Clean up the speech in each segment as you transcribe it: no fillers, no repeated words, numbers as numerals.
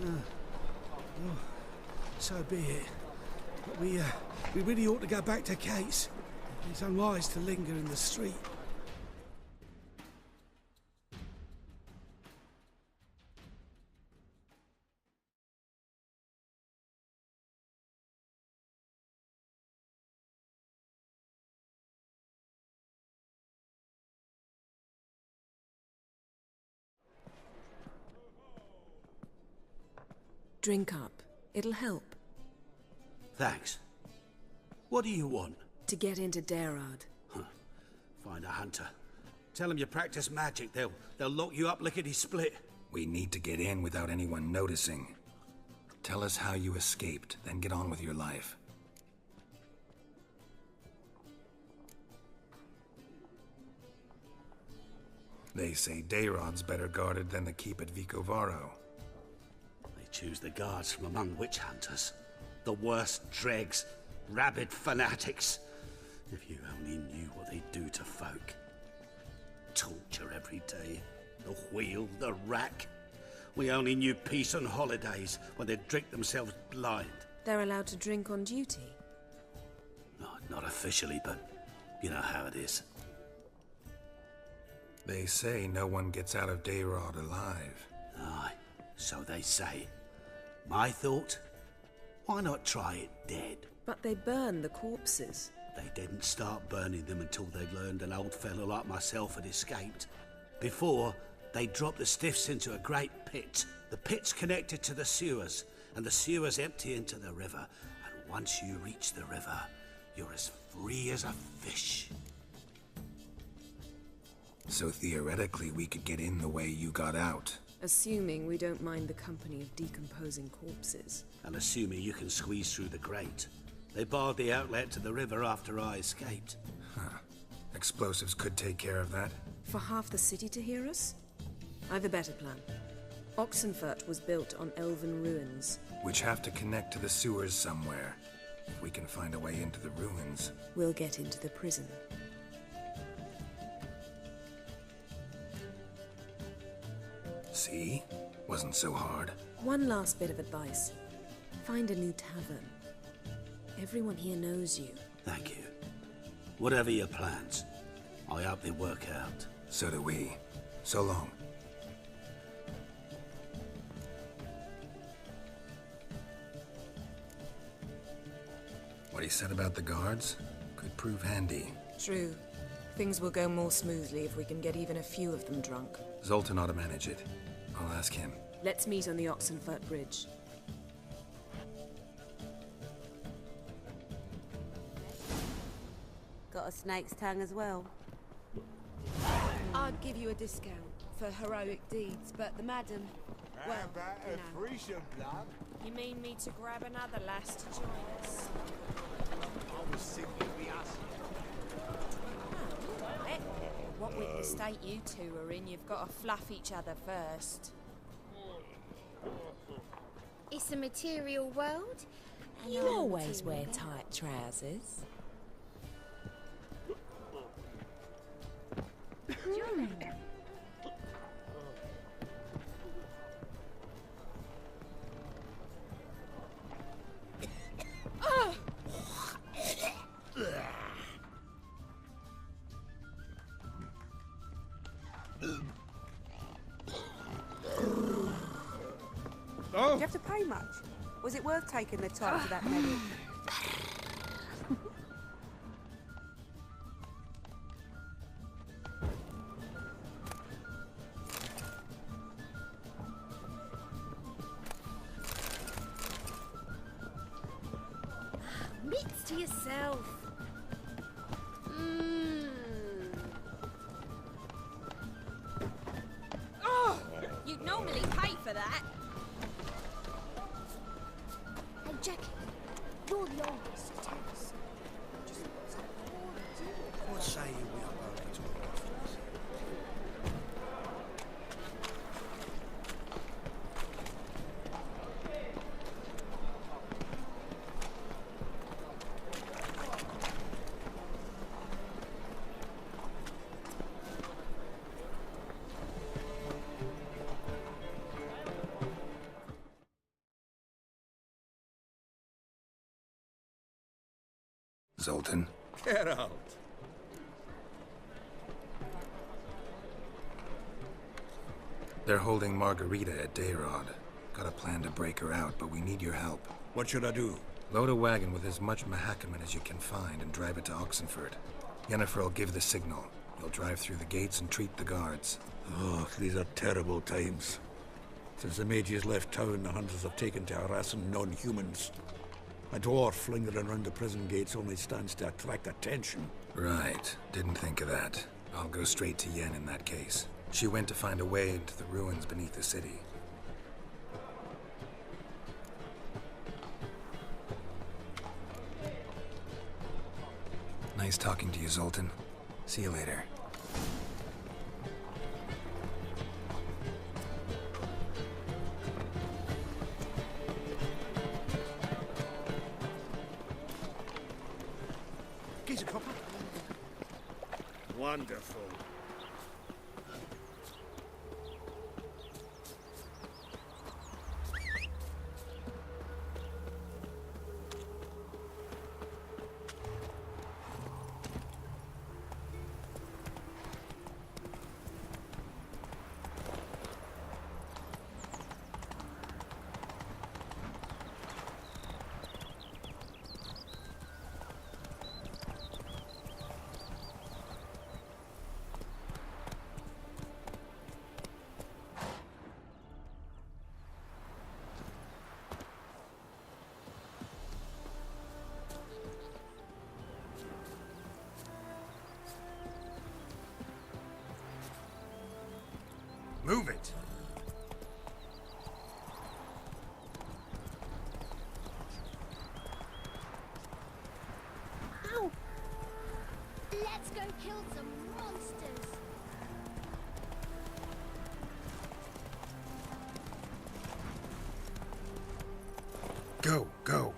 Well, so be it. But we really ought to go back to Kate's. It's unwise to linger in the street. Drink up. It'll help. Thanks. What do you want? To get into Daerad. Find a hunter. Tell them you practice magic. They'll lock you up lickety-split. We need to get in without anyone noticing. Tell us how you escaped, then get on with your life. They say Daerad's better guarded than the keep at Vicovaro. They choose the guards from among witch hunters. The worst dregs, rabid fanatics. If you only knew what they do to folk. Torture every day. The wheel, the rack. We only knew peace on holidays when they'd drink themselves blind. They're allowed to drink on duty? No, not officially, but you know how it is. They say no one gets out of Daerad alive. Aye, so they say. My thought? Why not try it dead? But they burn the corpses. They didn't start burning them until they'd learned an old fellow like myself had escaped. Before, they dropped the stiffs into a great pit. The pit's connected to the sewers, and the sewers empty into the river. And once you reach the river, you're as free as a fish. So theoretically, we could get in the way you got out. Assuming we don't mind the company of decomposing corpses. And assuming you can squeeze through the grate. They barred the outlet to the river after I escaped. Huh. Explosives could take care of that. For half the city to hear us? I've a better plan. Oxenfurt was built on elven ruins. Which have to connect to the sewers somewhere. If we can find a way into the ruins. We'll get into the prison. See? Wasn't so hard. One last bit of advice. Find a new tavern. Everyone here knows you. Thank you. Whatever your plans, I hope they work out. So do we. So long. What he said about the guards could prove handy. True. Things will go more smoothly if we can get even a few of them drunk. Zoltan ought to manage it. I'll ask him. Let's meet on the Oxenfurt Bridge. Got a snake's tongue as well. I'd give you a discount for heroic deeds, but the madam... Well, you know. You mean me to grab another lass to join us? I was simply asking. What with the state you two are in, you've got to fluff each other first. It's a material world. You always wear tight trousers. Did you have to pay much? Was it worth taking the time to that medic? Mitts to yourself. Oh! You'd normally pay for that. Hey, Jackie, you're the oldest. Tell us. What say you we are going to talk after this? Zoltan. Geralt. They're holding Margarita at Dayrod. Got a plan to break her out, but we need your help. What should I do? Load a wagon with as much Mahakaman as you can find and drive it to Oxenford. Yennefer will give the signal. You'll drive through the gates and treat the guards. Oh, these are terrible times. Since the mages left town, the hunters have taken to harassing non-humans. A dwarf lingering around the prison gates only stands to attract attention. Right. Didn't think of that. I'll go straight to Yen in that case. She went to find a way into the ruins beneath the city. Nice talking to you, Zoltan. See you later. Gives a copper. Wonderful. Move it! Ow! Let's go kill some monsters. Go, go!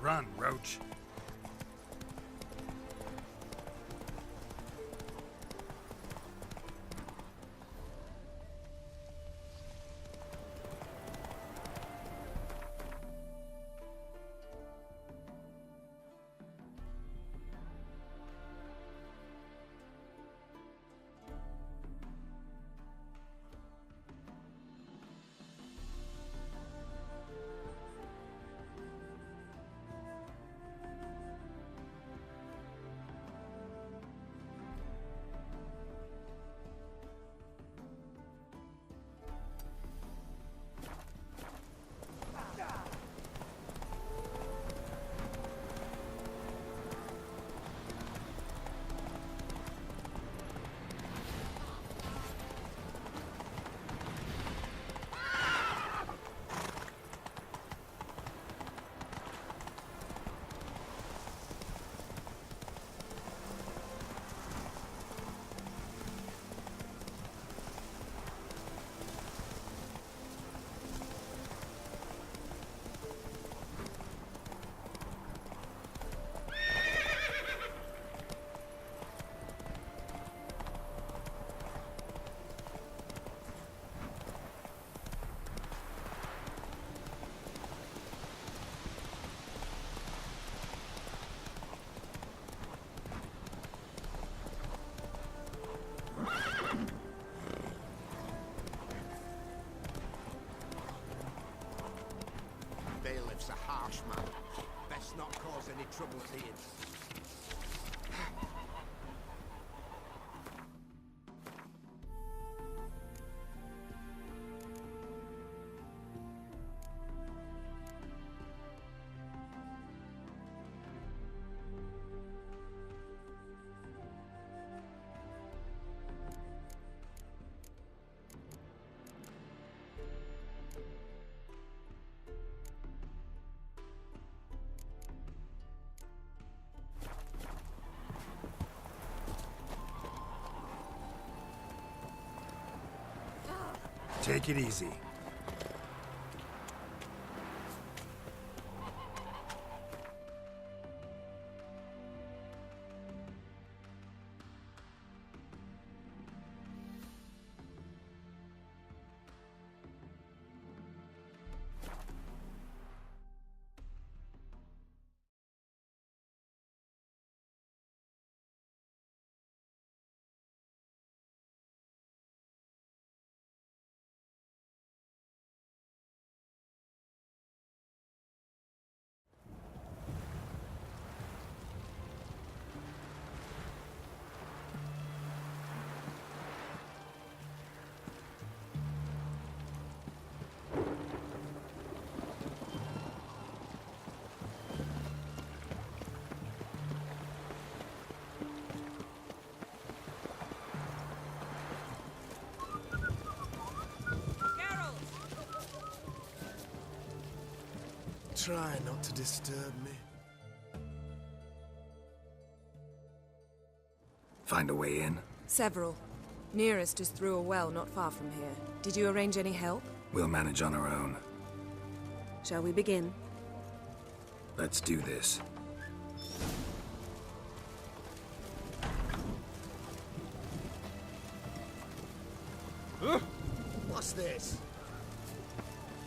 Run, Roach. Bailiff's a harsh man. Best not cause any trouble to him. Take it easy. Try not to disturb me. Find a way in? Several. Nearest is through a well not far from here. Did you arrange any help? We'll manage on our own. Shall we begin? Let's do this. What's this?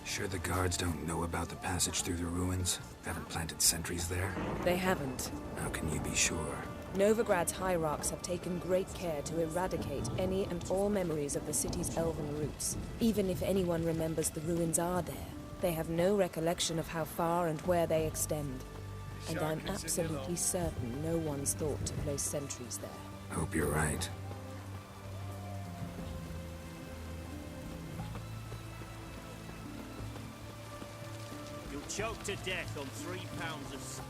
Sure the guards don't know about the passage through the ruins? Haven't planted sentries there? They haven't. How can you be sure? Novigrad's hierarchs have taken great care to eradicate any and all memories of the city's elven roots. Even if anyone remembers the ruins are there, they have no recollection of how far and where they extend. And I'm absolutely certain no one's thought to place sentries there. Hope you're right. You'll choke to death on 3 pounds of steel.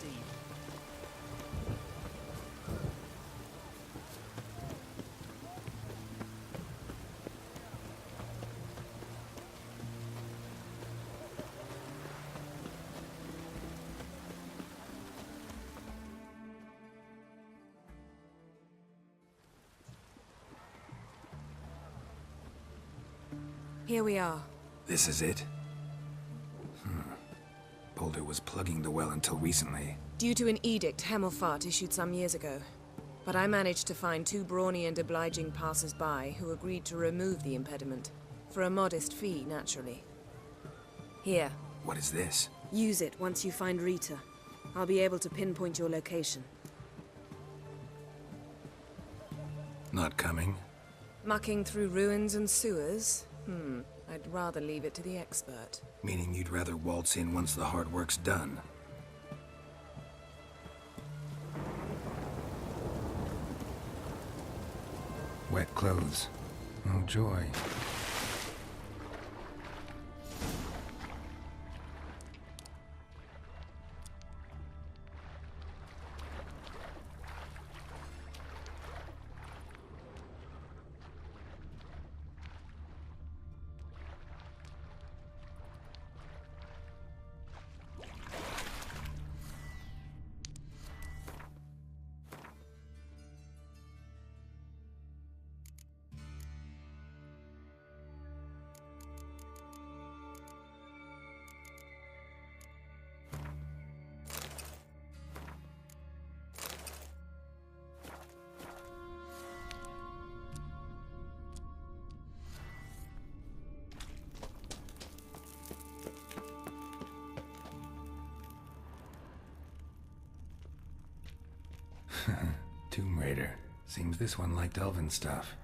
Here we are. This is it? Boulder was plugging the well until recently. Due to an edict Hemelfart issued some years ago. But I managed to find 2 brawny and obliging passers-by who agreed to remove the impediment. For a modest fee, naturally. Here. What is this? Use it once you find Rita. I'll be able to pinpoint your location. Not coming? Mucking through ruins and sewers? I'd rather leave it to the expert. Meaning you'd rather waltz in once the hard work's done? Wet clothes. Oh, joy. Tomb Raider. Seems this one liked elven stuff.